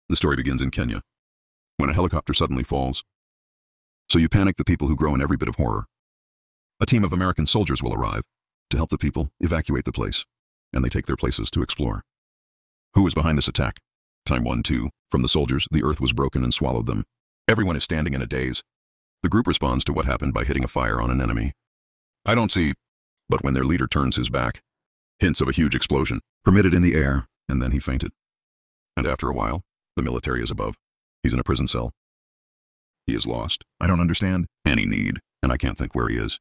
The story begins in Kenya, when a helicopter suddenly falls. So you panic the people who grow in every bit of horror. A team of American soldiers will arrive to help the people evacuate the place, and they take their places to explore. Who is behind this attack? Time 1-2. From the soldiers, the earth was broken and swallowed them. Everyone is standing in a daze. The group responds to what happened by hitting a fire on an enemy. I don't see. But when their leader turns his back, hints of a huge explosion, permitted in the air, and then he fainted. And after a while, the military is above. He's in a prison cell. He is lost. I don't understand any need, and I can't think where he is.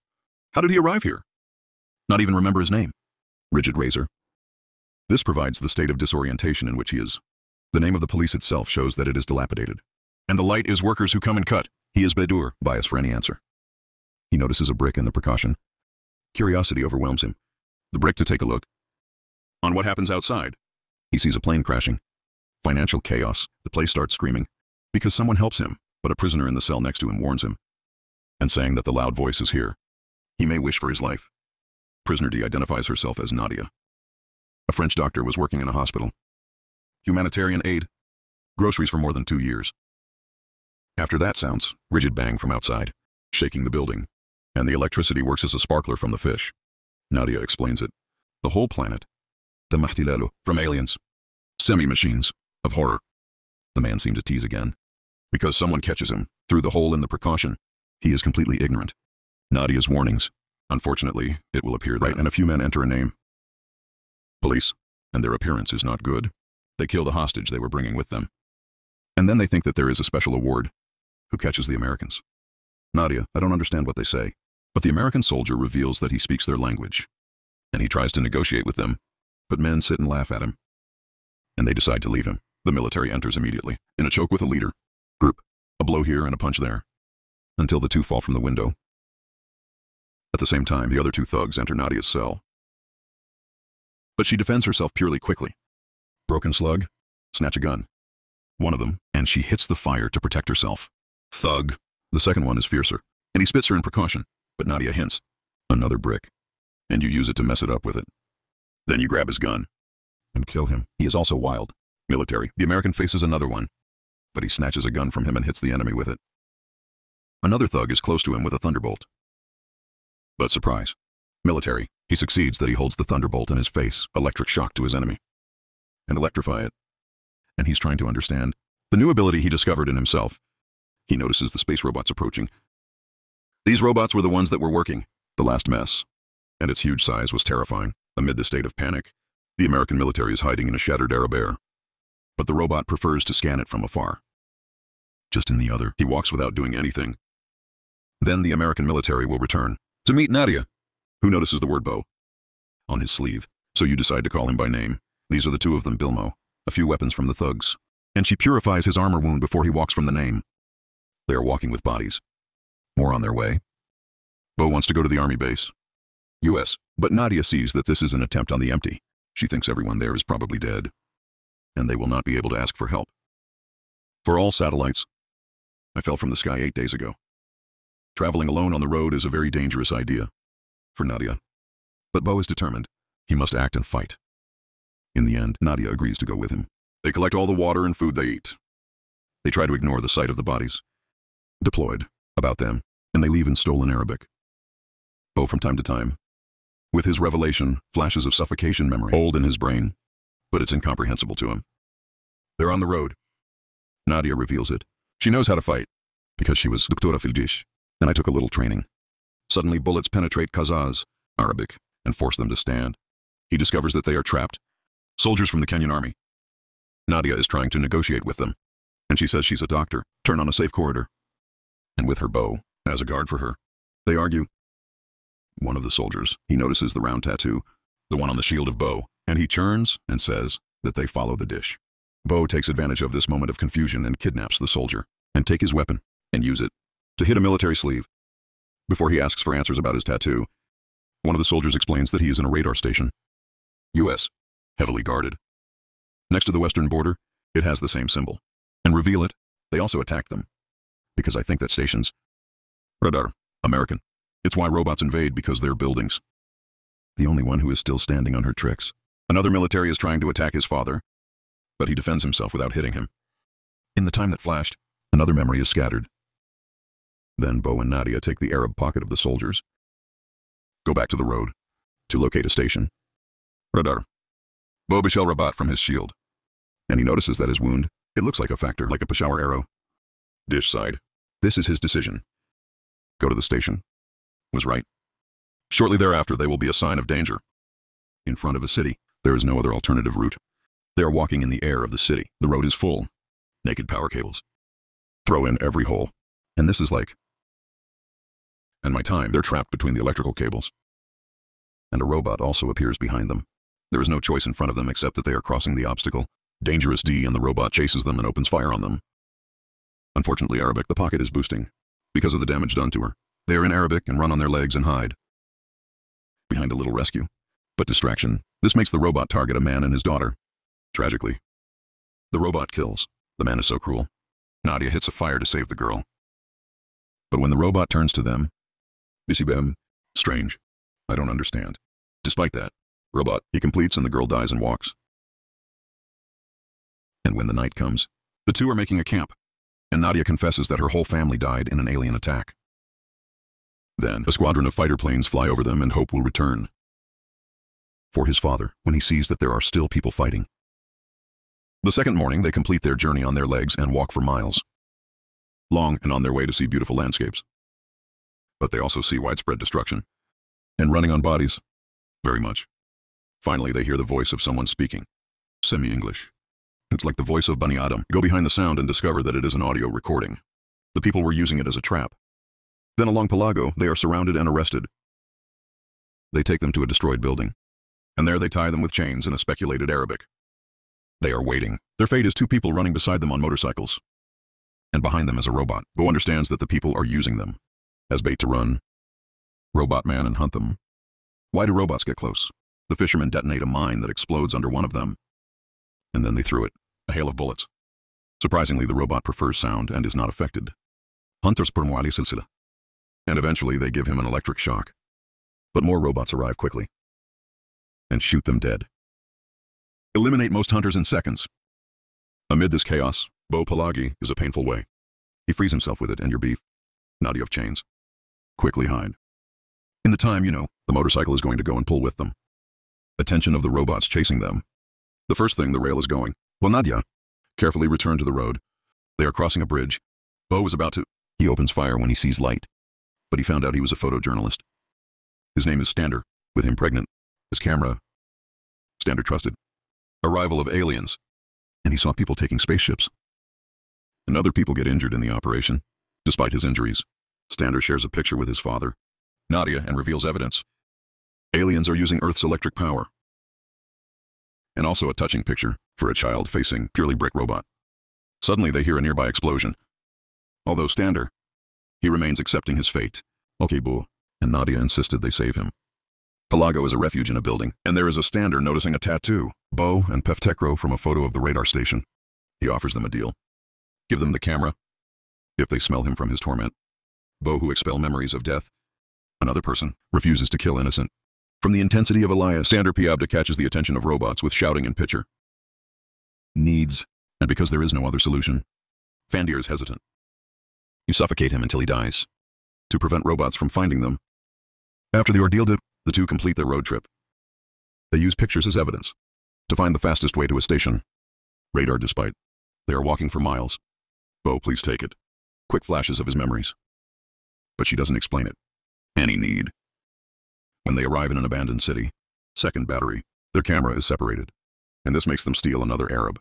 How did he arrive here? Not even remember his name. Rigid Razor. This provides the state of disorientation in which he is. The name of the police itself shows that it is dilapidated. And the light is workers who come and cut. He is Bedur, bias for any answer. He notices a brick in the precaution. Curiosity overwhelms him. The brick to take a look. On what happens outside. He sees a plane crashing. Financial chaos. The place starts screaming. Because someone helps him, but a prisoner in the cell next to him warns him. And saying that the loud voice is here. He may wish for his life. Prisoner D identifies herself as Nadia. A French doctor was working in a hospital. Humanitarian aid. Groceries for more than 2 years. After that sounds, rigid bang from outside, shaking the building. And the electricity works as a sparkler from the fish. Nadia explains it. The whole planet. The mahtilalu, from aliens. Semi-machines, of horror. The man seemed to tease again. Because someone catches him, through the hole in the precaution. He is completely ignorant. Nadia's warnings. Unfortunately, it will appear that, and a few men enter a name. Police, and their appearance is not good. They kill the hostage they were bringing with them. And then they think that there is a special award. Who catches the Americans? Nadia, I don't understand what they say. But the American soldier reveals that he speaks their language. And he tries to negotiate with them. But men sit and laugh at him. And they decide to leave him. The military enters immediately, in a choke with a leader. Group. A blow here and a punch there. Until the two fall from the window. At the same time, the other two thugs enter Nadia's cell. But she defends herself purely quickly. Broken slug. Snatch a gun. One of them, and she hits the fire to protect herself. Thug. The second one is fiercer, and he spits her in precaution, but Nadia hints. Another brick. And you use it to mess it up with it. Then you grab his gun. And kill him. He is also wild. Military. The American faces another one. But he snatches a gun from him and hits the enemy with it. Another thug is close to him with a thunderbolt. But surprise. Military. He succeeds that he holds the thunderbolt in his face, electric shock to his enemy. And electrify it. And he's trying to understand the new ability he discovered in himself. He notices the space robots approaching. These robots were the ones that were working, the last mess. And its huge size was terrifying. Amid the state of panic, the American military is hiding in a shattered Arab air. But the robot prefers to scan it from afar. Just in the other, he walks without doing anything. Then the American military will return to meet Nadia, who notices the word bow on his sleeve. So you decide to call him by name. These are the two of them, Bilmo. A few weapons from the thugs. And she purifies his armor wound before he walks from the name. They are walking with bodies. More on their way. Bo wants to go to the army base. U.S. But Nadia sees that this is an attempt on the empty. She thinks everyone there is probably dead. And they will not be able to ask for help. For all satellites. I fell from the sky 8 days ago. Traveling alone on the road is a very dangerous idea. For Nadia. But Bo is determined. He must act and fight. In the end, Nadia agrees to go with him. They collect all the water and food they eat. They try to ignore the sight of the bodies. Deployed. About them. And they leave in stolen Arabic. Bo from time to time. With his revelation, flashes of suffocation memory hold in his brain. But it's incomprehensible to him. They're on the road. Nadia reveals it. She knows how to fight. Because she was Doktora Filjish. And I took a little training. Suddenly bullets penetrate Kazaz, Arabic, and force them to stand. He discovers that they are trapped. Soldiers from the Kenyan army. Nadia is trying to negotiate with them. And she says she's a doctor. Turn on a safe corridor. And with her bow, as a guard for her, they argue. One of the soldiers, he notices the round tattoo, the one on the shield of Bo, and he churns and says that they follow the dish. Bo takes advantage of this moment of confusion and kidnaps the soldier, and take his weapon, and use it, to hit a military sleeve. Before he asks for answers about his tattoo, one of the soldiers explains that he is in a radar station. U.S. Heavily guarded. Next to the western border, it has the same symbol. And reveal it, they also attack them. Because I think that station's radar, American. It's why robots invade, because they're buildings. The only one who is still standing on her tricks. Another military is trying to attack his father, but he defends himself without hitting him. In the time that flashed, another memory is scattered. Then Bo and Nadia take the Arab pocket of the soldiers, go back to the road, to locate a station. Radar. Bo Bishel Rabat from his shield. And he notices that his wound, it looks like a factor, like a Peshawar arrow. Dish sighed. This is his decision. Go to the station. Was right. Shortly thereafter, they will be a sign of danger. In front of a city, there is no other alternative route. They are walking in the air of the city. The road is full. Naked power cables. Throw in every hole. And this is like... And my time, they're trapped between the electrical cables. And a robot also appears behind them. There is no choice in front of them except that they are crossing the obstacle. Dangerous D and the robot chases them and opens fire on them. Unfortunately, Arabic, the pocket is boosting. Because of the damage done to her. They are in Arabic and run on their legs and hide. Behind a little rescue. But distraction. This makes the robot target a man and his daughter. Tragically. The robot kills. The man is so cruel. Nadia hits a fire to save the girl. But when the robot turns to them, Bisibem, strange. I don't understand. Despite that, robot, he completes and the girl dies and walks. And when the night comes, the two are making a camp, and Nadia confesses that her whole family died in an alien attack. Then, a squadron of fighter planes fly over them and Hope will return. For his father, when he sees that there are still people fighting. The second morning, they complete their journey on their legs and walk for miles. Long and on their way to see beautiful landscapes. But they also see widespread destruction. And running on bodies. Very much. Finally, they hear the voice of someone speaking. Semi-English. It's like the voice of Bani Adam. Go behind the sound and discover that it is an audio recording. The people were using it as a trap. Then along Pelago, they are surrounded and arrested. They take them to a destroyed building. And there they tie them with chains in a speculated Arabic. They are waiting. Their fate is two people running beside them on motorcycles. And behind them is a robot, who understands that the people are using them as bait to run. Robot man and hunt them. Why do robots get close? The fishermen detonate a mine that explodes under one of them. And then they threw it. A hail of bullets. Surprisingly, the robot prefers sound and is not affected. Hunters per Muali Silsila. And eventually they give him an electric shock. But more robots arrive quickly. And shoot them dead. Eliminate most hunters in seconds. Amid this chaos, Bo Pelagi is a painful way. He frees himself with it and your beef. Nadia of chains. Quickly hide. In the time, the motorcycle is going to go and pull with them. Attention of the robots chasing them. The first thing, the rail is going. Well, Nadia, carefully return to the road. They are crossing a bridge. Bo is about to... He opens fire when he sees light. But he found out he was a photojournalist. His name is Stander, with him pregnant. His camera... Stander trusted. Arrival of aliens. And he saw people taking spaceships. And other people get injured in the operation. Despite his injuries, Stander shares a picture with his father, Nadia, and reveals evidence. Aliens are using Earth's electric power. And also a touching picture for a child facing purely brick robot. Suddenly they hear a nearby explosion. Although Stander, he remains accepting his fate. Okay, boo. And Nadia insisted they save him. Pelago is a refuge in a building, and there is a Stander noticing a tattoo. Bo and Peftekro from a photo of the radar station. He offers them a deal. Give them the camera, if they smell him from his torment. Bo, who expel memories of death. Another person refuses to kill innocent. From the intensity of Elias, Stander Piabda catches the attention of robots with shouting and picture. Needs, and because there is no other solution. Fandir is hesitant. You suffocate him until he dies, to prevent robots from finding them. After the ordeal dip, the two complete their road trip. They use pictures as evidence, to find the fastest way to a station. Radar despite. They are walking for miles. Bo, please take it. Quick flashes of his memories. But she doesn't explain it. Any need. When they arrive in an abandoned city, second battery, their camera is separated, and this makes them steal another Arab,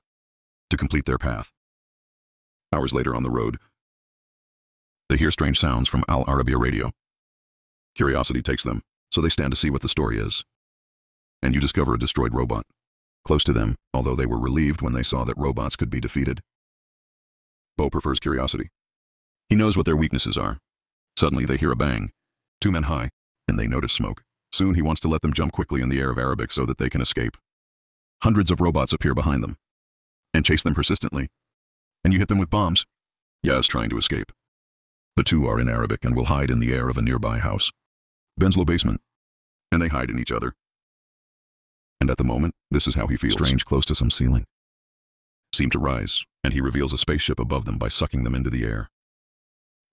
to complete their path. Hours later on the road, they hear strange sounds from Al Arabiya radio. Curiosity takes them, so they stand to see what the story is. And you discover a destroyed robot. Close to them, although they were relieved when they saw that robots could be defeated. Bo prefers curiosity. He knows what their weaknesses are. Suddenly they hear a bang, 2 men high, and they notice smoke. Soon he wants to let them jump quickly in the air of Arabic so that they can escape. Hundreds of robots appear behind them, and chase them persistently. And you hit them with bombs. Yaz trying to escape. The two are in Arabic and will hide in the air of a nearby house. Benslow basement. And they hide in each other. And at the moment, this is how he feels. Strange, close to some ceiling. seem to rise, and he reveals a spaceship above them by sucking them into the air.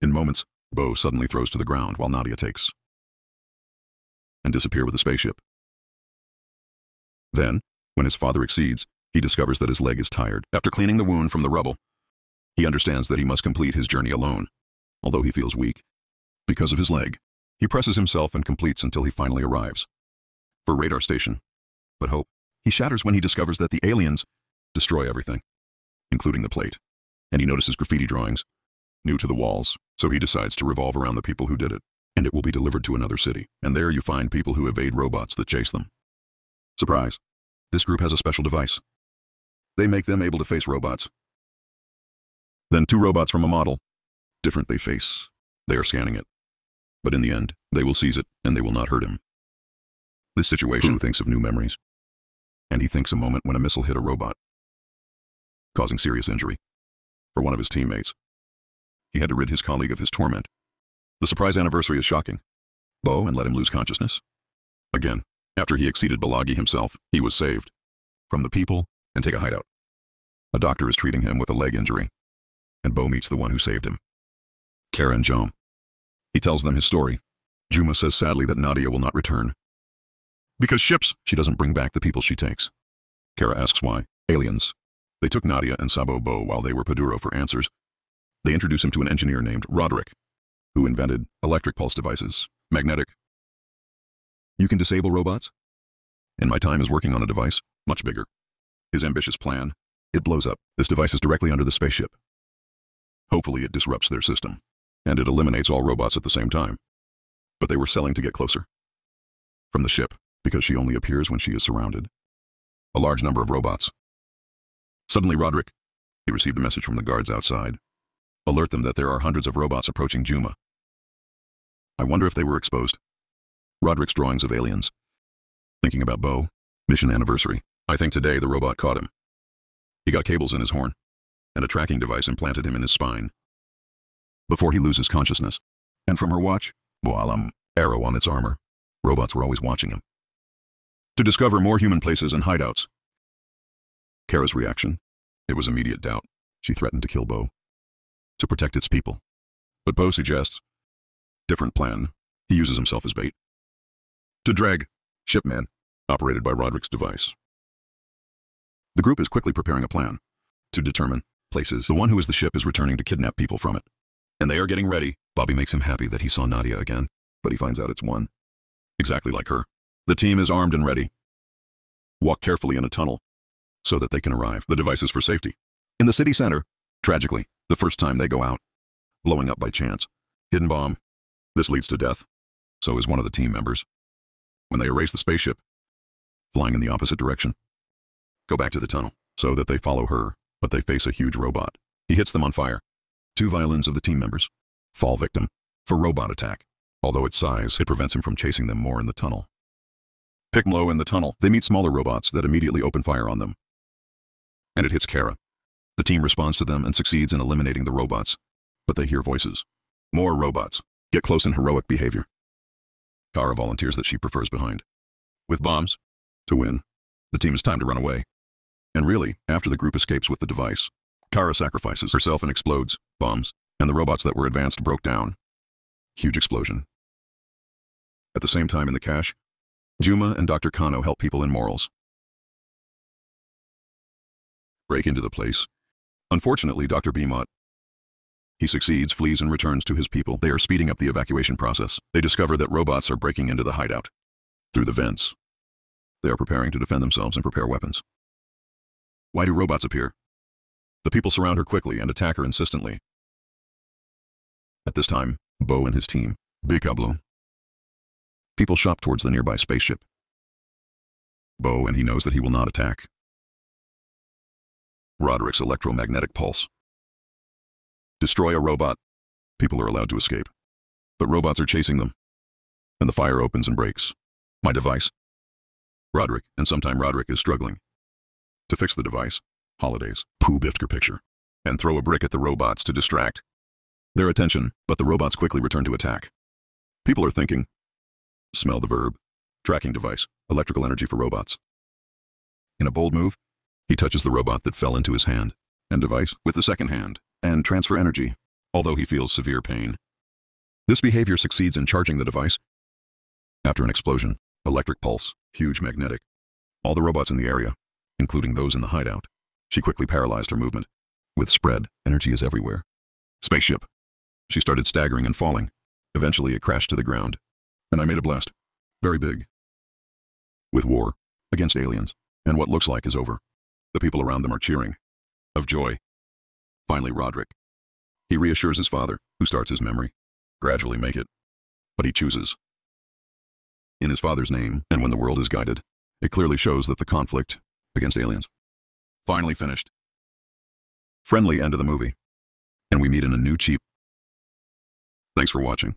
In moments, Bo suddenly throws to the ground while Nadia takes and disappear with the spaceship. Then, when his father exceeds, he discovers that his leg is tired. After cleaning the wound from the rubble, he understands that he must complete his journey alone, although he feels weak. Because of his leg, he presses himself and completes until he finally arrives for radar station. But hope, he shatters when he discovers that the aliens destroy everything, including the plate, and he notices graffiti drawings, new to the walls, so he decides to revolve around the people who did it, and it will be delivered to another city, and there you find people who evade robots that chase them. Surprise! This group has a special device. They make them able to face robots. Then 2 robots from a model, different they face. They are scanning it. But in the end, they will seize it, and they will not hurt him. This situation thinks of new memories. And he thinks a moment when a missile hit a robot, causing serious injury for one of his teammates. He had to rid his colleague of his torment. The surprise anniversary is shocking. Bo and let him lose consciousness. Again, after he exceeded Balagi himself, he was saved from the people and take a hideout. A doctor is treating him with a leg injury, and Bo meets the one who saved him, Kara and Jom. He tells them his story. Juma says sadly that Nadia will not return. Because ships, she doesn't bring back the people she takes. Kara asks why. Aliens. They took Nadia and Sabo Bo while they were Paduro for answers. They introduce him to an engineer named Roderick, who invented electric pulse devices, magnetic. You can disable robots? In my time is working on a device, much bigger. His ambitious plan. It blows up. This device is directly under the spaceship. Hopefully it disrupts their system, and it eliminates all robots at the same time. But they were selling to get closer from the ship, because she only appears when she is surrounded. A large number of robots. Suddenly Roderick, he received a message from the guards outside. Alert them that there are hundreds of robots approaching Juma. I wonder if they were exposed. Roderick's drawings of aliens. Thinking about Bo, mission anniversary. I think today the robot caught him. He got cables in his horn, and a tracking device implanted him in his spine before he loses consciousness. And from her watch, arrow on its armor, robots were always watching him. To discover more human places and hideouts. Kara's reaction, it was immediate doubt. She threatened to kill Bo to protect its people. But Bo suggests different plan. He uses himself as bait to drag Shipman, operated by Roderick's device. The group is quickly preparing a plan to determine places. The one who is the ship is returning to kidnap people from it, and they are getting ready. Bobby makes him happy that he saw Nadia again, but he finds out it's one exactly like her. The team is armed and ready. Walk carefully in a tunnel so that they can arrive. The device is for safety. In the city center, tragically, the first time they go out, blowing up by chance. Hidden bomb. This leads to death. So is one of the team members. When they erase the spaceship, flying in the opposite direction, go back to the tunnel so that they follow her, but they face a huge robot. He hits them on fire. 2 violins of the team members fall victim for robot attack. Although its size, it prevents him from chasing them more in the tunnel. Pick 'em low in the tunnel. They meet smaller robots that immediately open fire on them, and it hits Kara. The team responds to them and succeeds in eliminating the robots, but they hear voices. More robots. Get close in heroic behavior. Kara volunteers that she prefers behind. With bombs. To win. The team is time to run away. And really, after the group escapes with the device, Kara sacrifices herself and explodes. Bombs. And the robots that were advanced broke down. Huge explosion. At the same time in the cache, Juma and Dr. Kano help people in morals break into the place. Unfortunately, Dr. Bmot, he succeeds, flees, and returns to his people. They are speeding up the evacuation process. They discover that robots are breaking into the hideout through the vents. They are preparing to defend themselves and prepare weapons. Why do robots appear? The people surround her quickly and attack her insistently. At this time, Bo and his team, Bicablo. People shop towards the nearby spaceship. Bo, and he knows that he will not attack. Roderick's electromagnetic pulse. Destroy a robot. People are allowed to escape. But robots are chasing them. And the fire opens and breaks. My device. Roderick, and sometime Roderick is struggling to fix the device. Holidays. Pooh Bifter picture. And throw a brick at the robots to distract their attention, but the robots quickly return to attack. People are thinking. Smell the verb. Tracking device. Electrical energy for robots. In a bold move, He touches the robot that fell into his hand and device with the second hand and transfer energy, although he feels severe pain. This behavior succeeds in charging the device. After an explosion, electric pulse, huge magnetic, all the robots in the area, including those in the hideout. She quickly paralyzed her movement. With spread, energy is everywhere. Spaceship. She started staggering and falling. Eventually, it crashed to the ground. And I made a blast. Very big. With war against aliens, and what looks like is over. The people around them are cheering. Of joy. Finally, Roderick. He reassures his father, who starts his memory. Gradually make it. But he chooses. In his father's name, and when the world is guided, it clearly shows that the conflict against aliens finally finished. Friendly end of the movie. And we meet in a new cheap. Thanks for watching.